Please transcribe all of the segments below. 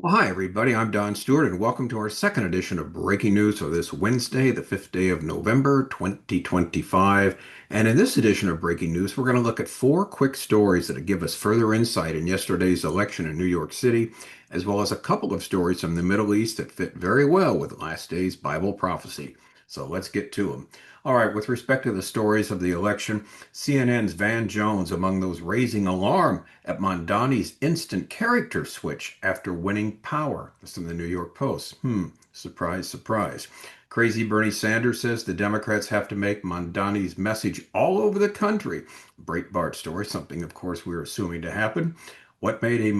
Well, hi, everybody. I'm Don Stewart, and welcome to our second edition of Breaking News for this Wednesday, the 5th day of November, 2025. And in this edition of Breaking News, we're going to look at four quick stories that give us further insight in yesterday's election in New York City, as well as a couple of stories from the Middle East that fit very well with last day's Bible prophecy. So let's get to them. All right, with respect to the stories of the election, CNN's Van Jones among those raising alarm at Mamdani's instant character switch after winning power. That's from the New York Post. Surprise, surprise. Crazy Bernie Sanders says the Democrats have to make Mamdani's message all over the country. Breitbart story, something of course we're assuming to happen. What made a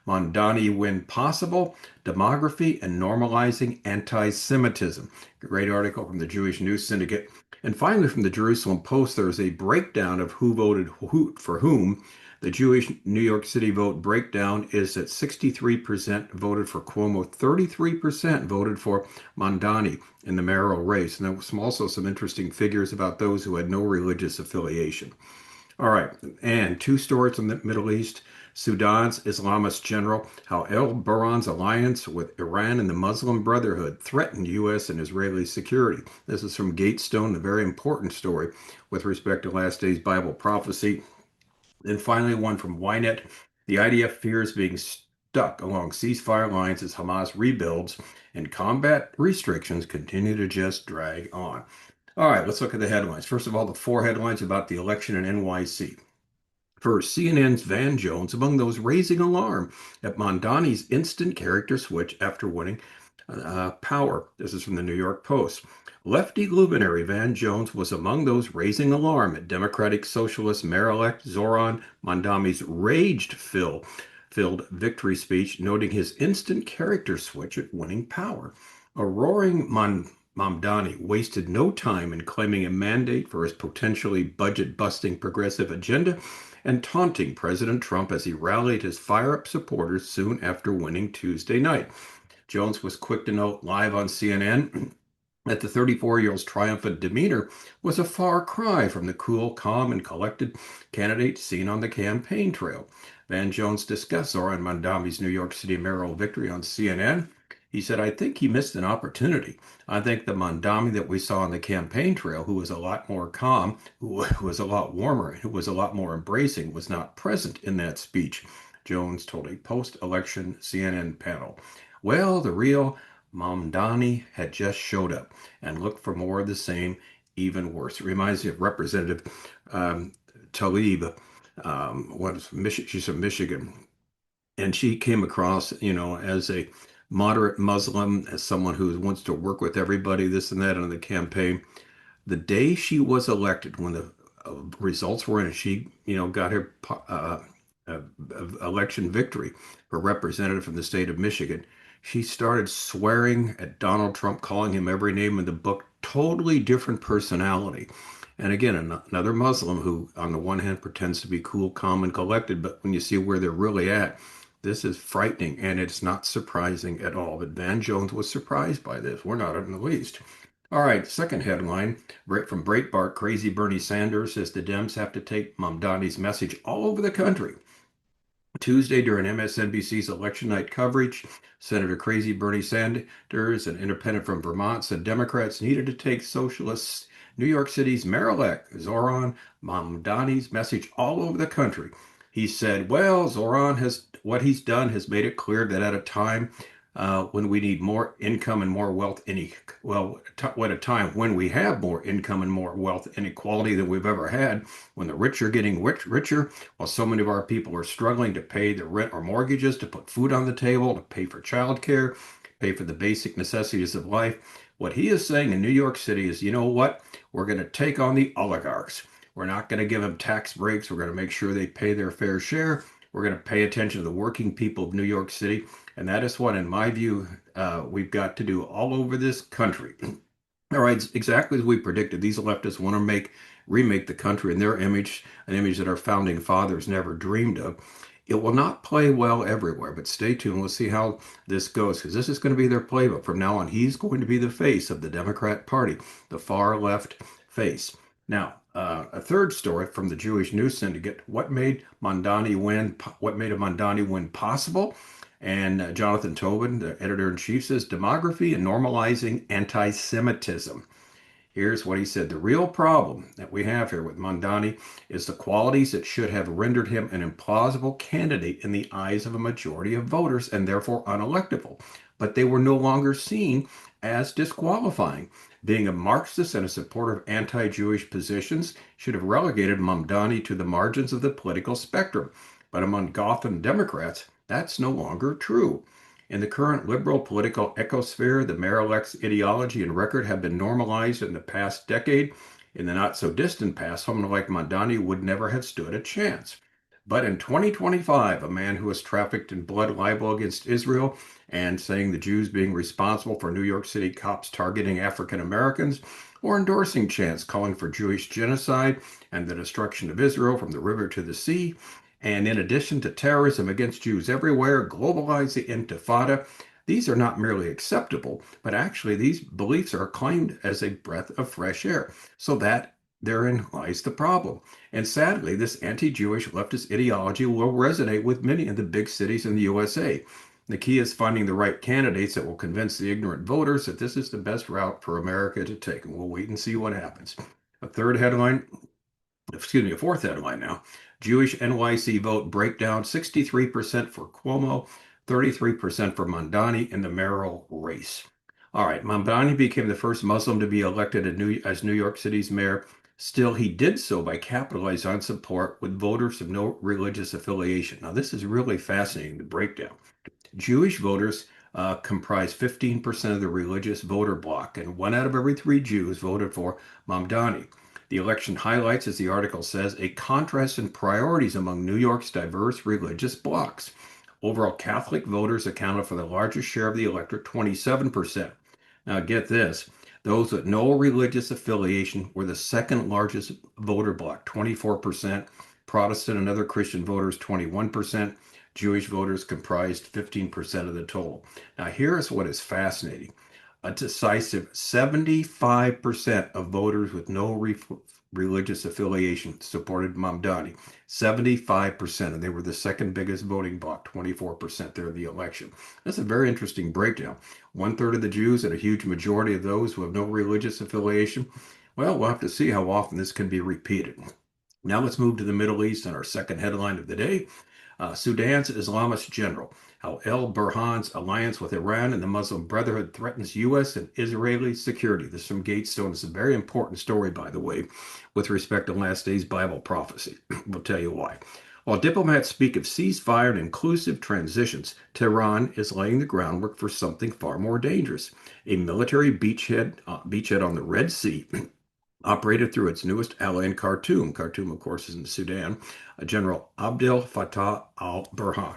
Mamdani win possible? Demography and normalizing anti-Semitism. Great article from the Jewish News Syndicate. And finally, from the Jerusalem Post, there's a breakdown of who voted for whom. The Jewish New York City vote breakdown is that 63% voted for Cuomo, 33% voted for Mamdani in the mayoral race. And there was also some interesting figures about those who had no religious affiliation. All right, and two stories from the Middle East. Sudan's Islamist general, how Al-Burhan's alliance with Iran and the Muslim Brotherhood threatened U.S. and Israeli security. This is from Gatestone, a very important story with respect to last day's Bible prophecy. And finally, one from YNET. The IDF fears being stuck along ceasefire lines as Hamas rebuilds and combat restrictions continue to just drag on. All right, let's look at the headlines. First of all, the four headlines about the election in NYC. First, CNN's Van Jones among those raising alarm at Mamdani's instant character switch after winning power. This is from the New York Post. Lefty luminary Van Jones was among those raising alarm at Democratic Socialist Mayor-elect Zohran Mamdani's rage-filled victory speech, noting his instant character switch at winning power. A roaring Mamdani wasted no time in claiming a mandate for his potentially budget-busting progressive agenda and taunting President Trump as he rallied his fire-up supporters soon after winning Tuesday night. Jones was quick to note live on CNN that the 34-year-old's triumphant demeanor was a far cry from the cool, calm, and collected candidate seen on the campaign trail. Van Jones discussed Zohran Mamdani's New York City mayoral victory on CNN. He said, I think he missed an opportunity. I think the Mamdani that we saw on the campaign trail, who was a lot more calm, who was a lot warmer, who was a lot more embracing, was not present in that speech, Jones told a post-election CNN panel. Well, the real Mamdani had just showed up and looked for more of the same, even worse. It reminds me of Representative Tlaib. She's from Michigan, and she came across, as a moderate Muslim, as someone who wants to work with everybody, this and that, on the campaign. The day she was elected, when the results were in, and she, got her uh, election victory for representative from the state of Michigan, she started swearing at Donald Trump, calling him every name in the book. Totally different personality. And again, another Muslim who, on the one hand, pretends to be cool, calm, and collected, but when you see where they're really at, this is frightening, and it's not surprising at all. But Van Jones was surprised by this. We're not in the least. All right, second headline right from Breitbart. Crazy Bernie Sanders says the Dems have to take Mamdani's message all over the country. Tuesday, during MSNBC's election night coverage, Senator Crazy Bernie Sanders, an independent from Vermont, said Democrats needed to take socialist New York City's mayor-elect Zohran Mamdani's message all over the country. He said, well, Zohran has what he's done has made it clear that at a time when we need more income and more wealth, at a time when we have more income and more wealth inequality than we've ever had, when the rich are getting richer, while so many of our people are struggling to pay the rent or mortgages, to put food on the table, to pay for childcare, pay for the basic necessities of life. What he is saying in New York City is, you know what? We're going to take on the oligarchs. We're not going to give them tax breaks. We're going to make sure they pay their fair share. We're going to pay attention to the working people of New York City. And that is what, in my view, we've got to do all over this country. All right, exactly as we predicted. These leftists want to remake the country in their image, an image that our founding fathers never dreamed of. It will not play well everywhere, but stay tuned. We'll see how this goes, because this is going to be their playbook. From now on, he's going to be the face of the Democrat Party, the far left face. Now, a third story from the Jewish News Syndicate: what made a Mamdani win possible? And Jonathan Tobin, the editor-in-chief, says demography and normalizing anti-Semitism. Here's what he said. The real problem that we have here with Mamdani is the qualities that should have rendered him an implausible candidate in the eyes of a majority of voters and therefore unelectable. But they were no longer seen as disqualifying. Being a Marxist and a supporter of anti-Jewish positions should have relegated Mamdani to the margins of the political spectrum. But among Gotham Democrats, that's no longer true. In the current liberal political ecosphere, the mayoral ideology and record have been normalized in the past decade. In the not so distant past, someone like Mamdani would never have stood a chance. But in 2025, a man who was trafficked in blood libel against Israel and saying the Jews being responsible for New York City cops targeting African Americans, or endorsing chants calling for Jewish genocide and the destruction of Israel from the river to the sea, and in addition to terrorism against Jews everywhere, globalize the Intifada. These are not merely acceptable, but actually these beliefs are claimed as a breath of fresh air. So that therein lies the problem. And sadly, this anti-Jewish leftist ideology will resonate with many in the big cities in the USA. The key is finding the right candidates that will convince the ignorant voters that this is the best route for America to take. And we'll wait and see what happens. A fourth headline now. Jewish NYC vote breakdown 63% for Cuomo, 33% for Mamdani in the mayoral race. All right, Mamdani became the first Muslim to be elected as New York City's mayor. Still, he did so by capitalizing on support with voters of no religious affiliation. Now, this is really fascinating, the breakdown. Jewish voters comprise 15% of the religious voter bloc, and 1 out of every 3 Jews voted for Mamdani. The election highlights, as the article says, a contrast in priorities among New York's diverse religious blocs. Overall, Catholic voters accounted for the largest share of the electorate, 27%. Now, get this. Those with no religious affiliation were the second largest voter bloc, 24%. Protestant and other Christian voters, 21%. Jewish voters comprised 15% of the total. Now, here's what is fascinating. A decisive 75% of voters with no religious affiliation supported Mamdani. 75%, and they were the second biggest voting bloc, 24% there in the election. That's a very interesting breakdown. 1/3 of the Jews and a huge majority of those who have no religious affiliation. Well, we'll have to see how often this can be repeated. Now let's move to the Middle East and our second headline of the day. Sudan's Islamist general, how Al-Burhan's alliance with Iran and the Muslim Brotherhood threatens U.S. and Israeli security. This is from Gatestone. It's a very important story, by the way, with respect to last day's Bible prophecy. We'll tell you why. While diplomats speak of ceasefire and inclusive transitions, Tehran is laying the groundwork for something far more dangerous, a military beachhead on the Red Sea operated through its newest ally in Khartoum. Khartoum, of course, is in Sudan, General Abdel Fattah al-Burhan.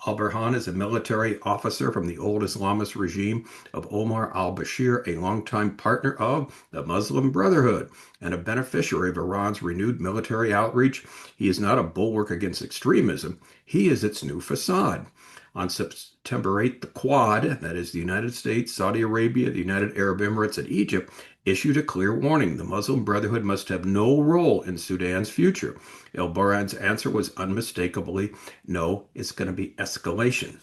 Al-Burhan is a military officer from the old Islamist regime of Omar al-Bashir, a longtime partner of the Muslim Brotherhood and a beneficiary of Iran's renewed military outreach. He is not a bulwark against extremism. He is its new facade. On September 8th, the Quad, that is the United States, Saudi Arabia, the United Arab Emirates, and Egypt, issued a clear warning. The Muslim Brotherhood must have no role in Sudan's future. El-Burhan's answer was unmistakably, no, it's going to be escalation.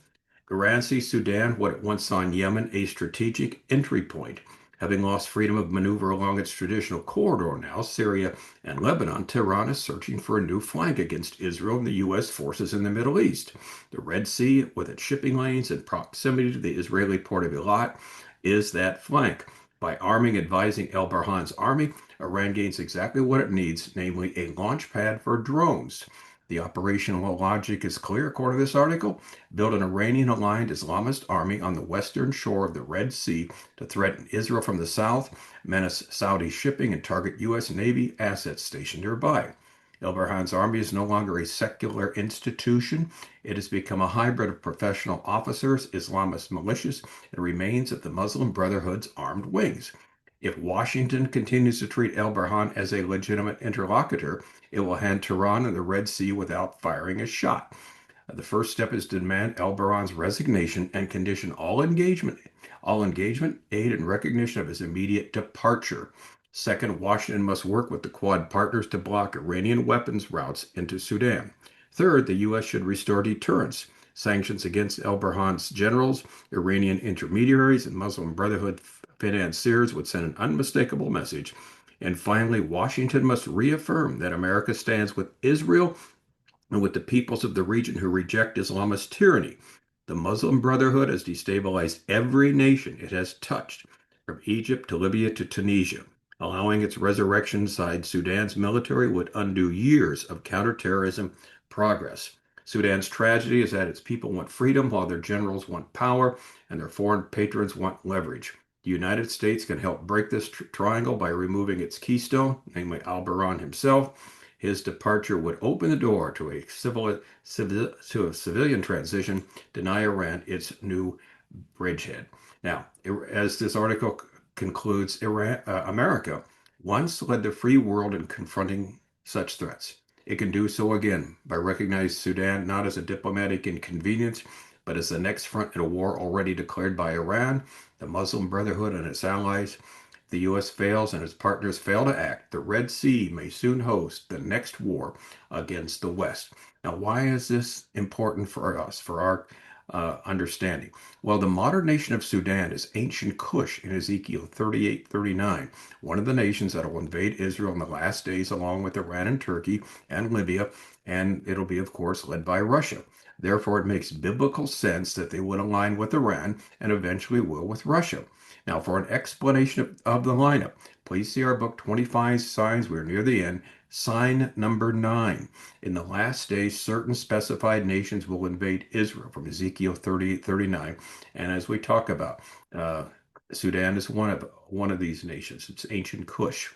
Iran sees Sudan, what it once saw in Yemen, a strategic entry point. Having lost freedom of maneuver along its traditional corridor now, Syria and Lebanon, Tehran is searching for a new flank against Israel and the U.S. forces in the Middle East. The Red Sea, with its shipping lanes and proximity to the Israeli port of Eilat, is that flank. By arming, advising El-Burhan's army, Iran gains exactly what it needs, namely a launch pad for drones. The operational logic is clear, according to this article. Build an Iranian-aligned Islamist army on the western shore of the Red Sea to threaten Israel from the south, menace Saudi shipping, and target U.S. Navy assets stationed nearby. El-Burhan's army is no longer a secular institution. It has become a hybrid of professional officers, Islamist militias, and remains at the Muslim Brotherhood's armed wings. If Washington continues to treat El-Burhan as a legitimate interlocutor, it will hand Tehran and the Red Sea without firing a shot. The first step is to demand El-Burhan's resignation and condition all engagement, aid, and recognition of his immediate departure. Second, Washington must work with the Quad partners to block Iranian weapons routes into Sudan. Third, the U.S. should restore deterrence. Sanctions against Al-Burhan's generals, Iranian intermediaries, and Muslim Brotherhood financiers would send an unmistakable message. And finally, Washington must reaffirm that America stands with Israel and with the peoples of the region who reject Islamist tyranny. The Muslim Brotherhood has destabilized every nation it has touched, from Egypt to Libya to Tunisia. Allowing its resurrection side, Sudan's military would undo years of counterterrorism progress. Sudan's tragedy is that its people want freedom while their generals want power and their foreign patrons want leverage. The United States can help break this triangle by removing its keystone, namely Al-Burhan himself. His departure would open the door to a civilian transition, deny Iran its new bridgehead. Now, as this article concludes, America once led the free world in confronting such threats. It can do so again by recognizing Sudan not as a diplomatic inconvenience, but as the next front in a war already declared by Iran, the Muslim Brotherhood, and its allies. The U.S. fails and its partners fail to act, the Red Sea may soon host the next war against the West. Now, why is this important for us, for our understanding? Well, the modern nation of Sudan is ancient Cush in Ezekiel 38:39, one of the nations that will invade Israel in the last days, along with Iran and Turkey and Libya, and it'll be, of course, led by Russia. Therefore, it makes biblical sense that they would align with Iran and eventually will with Russia. Now, for an explanation of the lineup, please see our book, 25 Signs. We're near the end. Sign number 9. In the last days, certain specified nations will invade Israel, from Ezekiel 38:39. And as we talk about, Sudan is one of these nations. It's ancient Cush.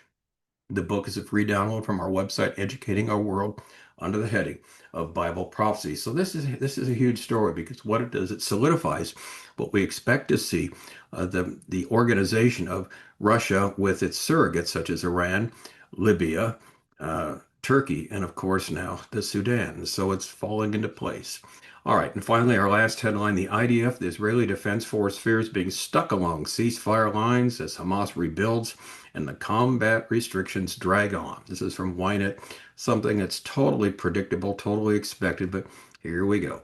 The book is a free download from our website, Educating Our World, under the heading of Bible prophecy. So this is a huge story, because what it does, it solidifies what we expect to see, the organization of Russia with its surrogates such as Iran, Libya, Turkey, and of course now the Sudan. So it's falling into place. All right, and finally, our last headline: the IDF, the Israeli Defense Force, fears being stuck along ceasefire lines as Hamas rebuilds and the combat restrictions drag on. This is from YNET, something that's totally predictable, totally expected, but here we go.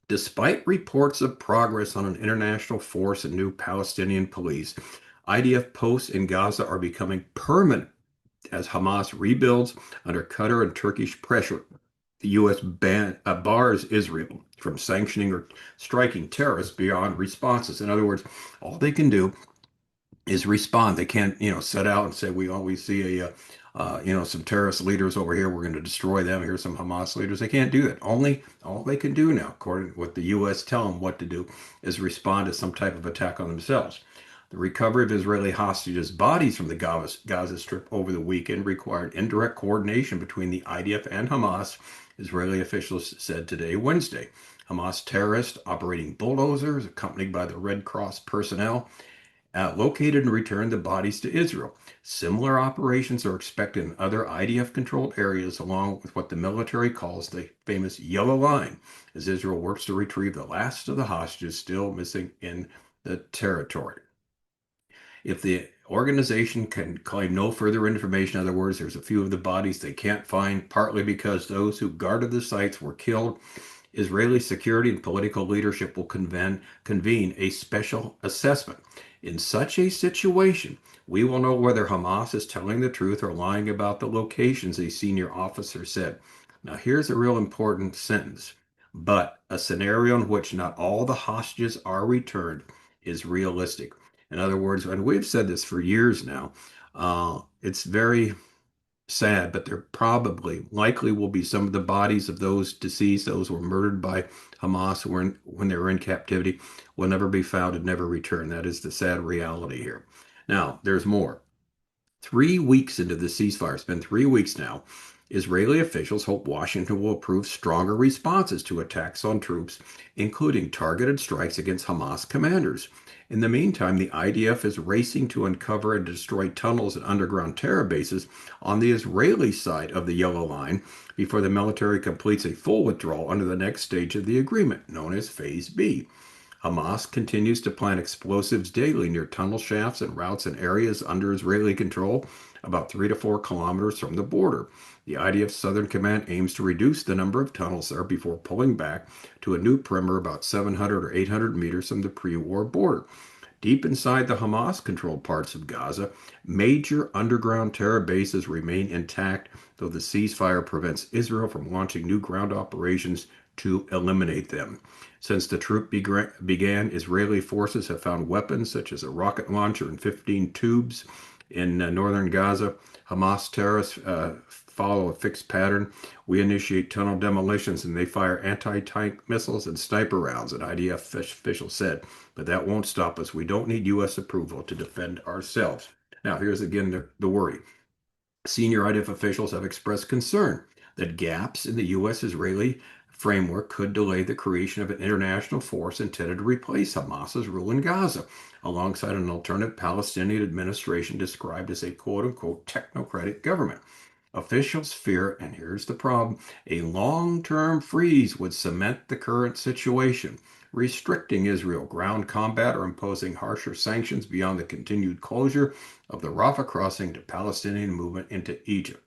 Despite reports of progress on an international force and new Palestinian police, IDF posts in Gaza are becoming permanent as Hamas rebuilds under Qatar and Turkish pressure. The U.S. bars Israel from sanctioning or striking terrorists beyond responses. In other words, all they can do is respond. They can't, set out and say, we always see some terrorist leaders over here. We're going to destroy them. Here's some Hamas leaders. They can't do that. All they can do now, according to what the U.S. tell them what to do, is respond to some type of attack on themselves. The recovery of Israeli hostages' bodies from the Gaza Strip over the weekend required indirect coordination between the IDF and Hamas, Israeli officials said today, Wednesday. Hamas terrorists operating bulldozers, accompanied by the Red Cross personnel, located and returned the bodies to Israel. Similar operations are expected in other IDF-controlled areas, along with what the military calls the famous Yellow Line, as Israel works to retrieve the last of the hostages still missing in the territory. If the organization can claim no further information, in other words, there's a few of the bodies they can't find, partly because those who guarded the sites were killed, Israeli security and political leadership will convene a special assessment. In such a situation, we will know whether Hamas is telling the truth or lying about the locations, a senior officer said. Now, here's a real important sentence. But a scenario in which not all the hostages are returned is realistic. In other words, and we've said this for years now, it's very sad, but there likely will be some of the bodies of those deceased, those who were murdered by Hamas when they were in captivity, will never be found and never return. That is the sad reality here. Now, there's more. 3 weeks into the ceasefire, it's been 3 weeks now, Israeli officials hope Washington will approve stronger responses to attacks on troops, including targeted strikes against Hamas commanders. In the meantime, the IDF is racing to uncover and destroy tunnels and underground terror bases on the Israeli side of the Yellow Line before the military completes a full withdrawal under the next stage of the agreement, known as Phase B. Hamas continues to plant explosives daily near tunnel shafts and routes in areas under Israeli control, about 3 to 4 kilometers from the border. The IDF Southern Command aims to reduce the number of tunnels there before pulling back to a new perimeter about 700 or 800 meters from the pre-war border. Deep inside the Hamas-controlled parts of Gaza, major underground terror bases remain intact, though the ceasefire prevents Israel from launching new ground operations to eliminate them. Since the troop began, Israeli forces have found weapons such as a rocket launcher and 15 tubes in northern Gaza. Hamas terrorists follow a fixed pattern. We initiate tunnel demolitions and they fire anti-tank missiles and sniper rounds, an IDF official said. But that won't stop us. We don't need U.S. approval to defend ourselves. Now, here's again the worry. Senior IDF officials have expressed concern that gaps in the U.S.-Israeli framework could delay the creation of an international force intended to replace Hamas's rule in Gaza, alongside an alternative Palestinian administration described as a quote-unquote technocratic government. Officials fear, and here's the problem, a long-term freeze would cement the current situation, restricting Israel ground combat or imposing harsher sanctions beyond the continued closure of the Rafah crossing to Palestinian movement into Egypt.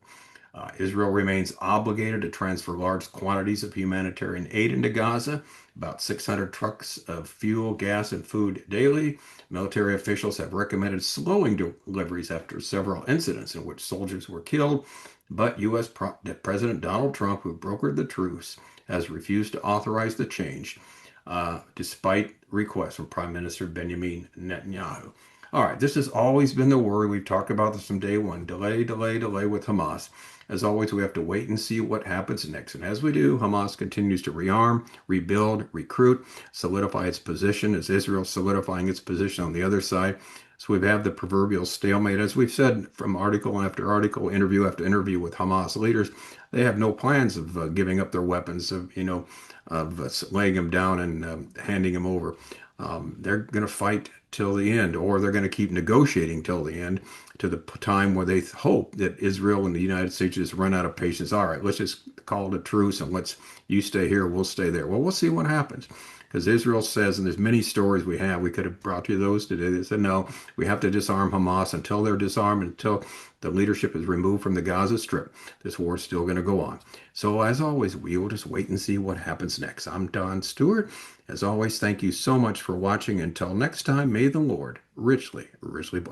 Israel remains obligated to transfer large quantities of humanitarian aid into Gaza, about 600 trucks of fuel, gas, and food daily. Military officials have recommended slowing deliveries after several incidents in which soldiers were killed, but U.S. President Donald Trump, who brokered the truce, has refused to authorize the change, despite requests from Prime Minister Benjamin Netanyahu. All right, this has always been the worry. We've talked about this from day one. Delay, delay, delay with Hamas. As always, we have to wait and see what happens next. And as we do, Hamas continues to rearm, rebuild, recruit, solidify its position as Israel solidifying its position on the other side. So we have the proverbial stalemate. As we've said from article after article, interview after interview with Hamas leaders, they have no plans of giving up their weapons, of laying them down and handing them over. They're going to fight till the end, or they're going to keep negotiating till the end, to the time where they hope that Israel and the United States just run out of patience. All right, let's just call it a truce and you stay here, we'll stay there. Well, we'll see what happens. Because Israel says, and there's many stories we could have brought you those today. They said, no, we have to disarm Hamas until they're disarmed, until the leadership is removed from the Gaza Strip. This war is still going to go on. So as always, we will just wait and see what happens next. I'm Don Stewart. As always, thank you so much for watching. Until next time, may the Lord richly, richly bless.